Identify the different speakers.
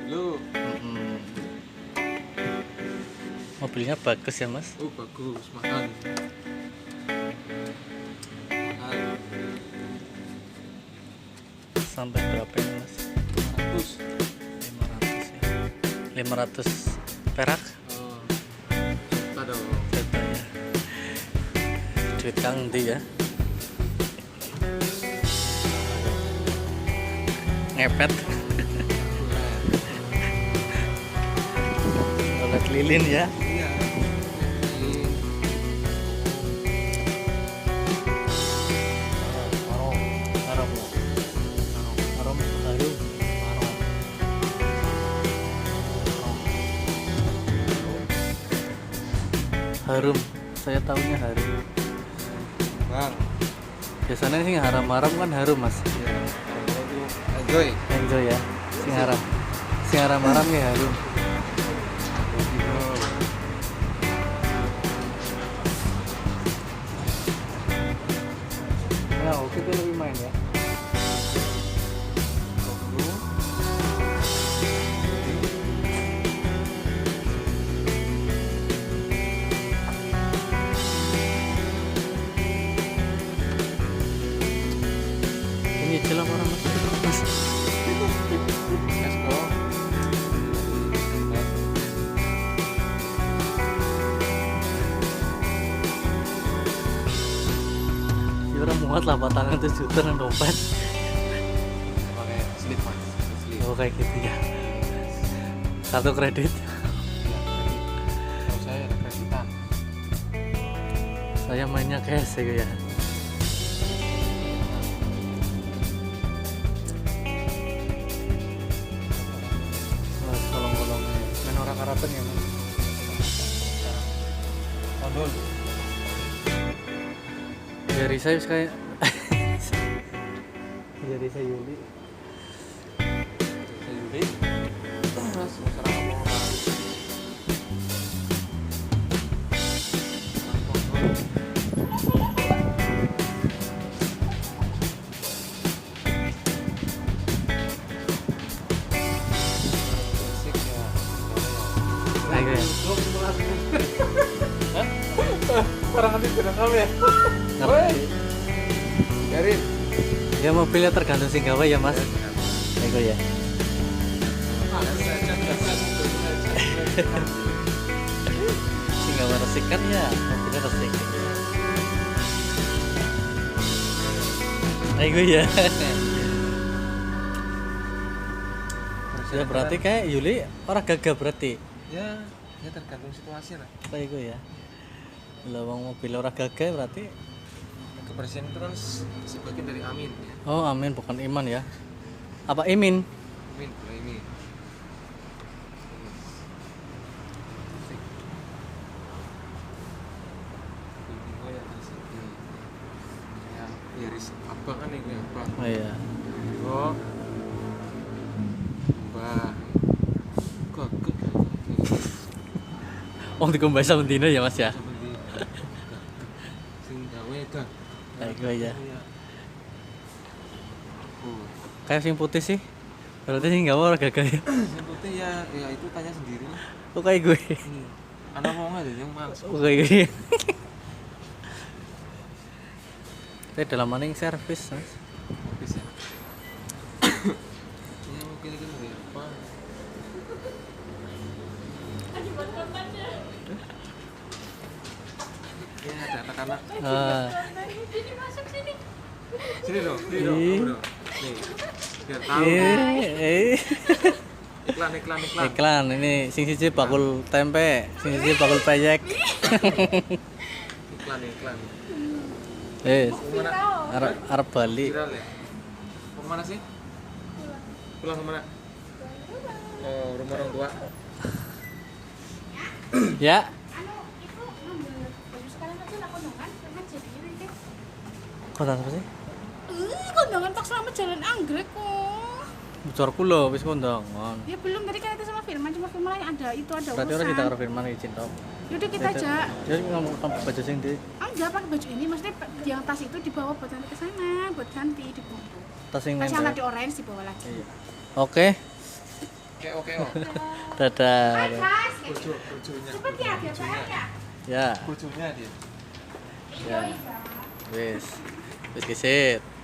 Speaker 1: Lu.
Speaker 2: Mobilnya bagus ya mas.
Speaker 1: Oh bagus, mahal. Mahal.
Speaker 2: Sampai berapa ini mas?
Speaker 1: 500.
Speaker 2: 500 ya. 500 perak.
Speaker 1: Oh. Juta dong.
Speaker 2: Juta ya. Duit kang ndi ya. Ngepet. Ngepet lilin ya.
Speaker 1: Iya.
Speaker 2: Harum. Harum. Harum. Harum. Harum. Saya tahunya harum.
Speaker 1: Bang.
Speaker 2: Biasanya sih haram-haram kan harum mas.
Speaker 1: Iya. Enjoy.
Speaker 2: Enjoy ya. Sing haram. Sing haram-haram ya harum. Ya, oke itu lebih main ya. Ini jelas orang mas.
Speaker 1: Let's go.
Speaker 2: Ya orang muat lah batangan tuh juta dan dompet.
Speaker 1: Pakai slip mas. Slip.
Speaker 2: Oh kayak gitu ya. Kartu kredit.
Speaker 1: Kalau saya ada kreditan.
Speaker 2: Saya mainnya cash ya. Mas kolong-kolongnya. Main orang karaten ya mas.
Speaker 1: Tondol.
Speaker 2: Dari saya kayak. Dari saya Yuli.
Speaker 1: Yuli. Terus sekarang ngomong orang.
Speaker 2: Kayak ya.
Speaker 1: Orang nanti direkam ya.
Speaker 2: Ngerti.
Speaker 1: Garin.
Speaker 2: Ya mobilnya tergantung sing gawe ya mas. Ego ya. Sing gawe resik kan ya mobilnya resik. Ego ya. Ya berarti kayak Yuli orang gagah berarti.
Speaker 1: Ya, ya tergantung situasi lah.
Speaker 2: Apa ego ya? Lawang mobil orang gagah berarti.
Speaker 1: Kebersihan itu kan sebagian dari amin ya.
Speaker 2: Oh amin bukan iman ya. Apa imin?
Speaker 1: Amin, bukan ini. Oh ya, ya, iris apa kan ini apa?
Speaker 2: Oh iya.
Speaker 1: Oh, mbah, gagah.
Speaker 2: Oh dikombas sama Dino ya mas ya.
Speaker 1: Seperti sing gawe gak.
Speaker 2: Ego ya.
Speaker 1: Oh,
Speaker 2: Kayak sing putih sih. Berarti sing gawe orang gagah ya.
Speaker 1: yang putih ya, ya itu tanya sendiri lah.
Speaker 2: Oh kayak gue.
Speaker 1: Anak mau nggak ada yang males.
Speaker 2: Oh kayak gue. Saya dalam maning servis mas.
Speaker 1: Habis ya. Ya mungkin ini dari apa? Ya ada anak-anak. Sini dong,
Speaker 2: Ih.
Speaker 1: kamu dong. Nih, biar tahu. Iklan.
Speaker 2: Iklan ini sing siji bakul tempe, sing siji bakul peyek.
Speaker 1: Iklan.
Speaker 2: Mana?
Speaker 1: Kemana?
Speaker 2: Arab Bali.
Speaker 1: Viral ya? Kemana sih? Pulang kemana? Oh, rumah orang tua.
Speaker 2: Ya. Kota apa sih?
Speaker 3: Kondangan tak selama jalan anggrek kok.
Speaker 2: Bocor kula wis kondangan.
Speaker 3: Ya belum, tadi kan itu sama Firman, cuma Firman yang ada itu ada
Speaker 2: Berarti orang
Speaker 3: urusan.
Speaker 2: kita karo Firman izin tok.
Speaker 3: Yaudah kita aja.
Speaker 2: Dia ngomong tanpa baju sing di
Speaker 3: Enggak pakai baju ini, maksudnya yang tas itu dibawa buat nanti ke sana, buat ganti di bungkus.
Speaker 2: tas sing
Speaker 3: Tas yang
Speaker 2: nempel.
Speaker 3: tadi orange dibawa lagi.
Speaker 2: Iya. Oke.
Speaker 1: Keo.
Speaker 2: Dadah.
Speaker 3: Guys,
Speaker 1: Bojonya.
Speaker 3: seperti ada PR ya?
Speaker 2: Ya,
Speaker 1: Bojonya dia.
Speaker 2: ya. Wis. Wis kisit.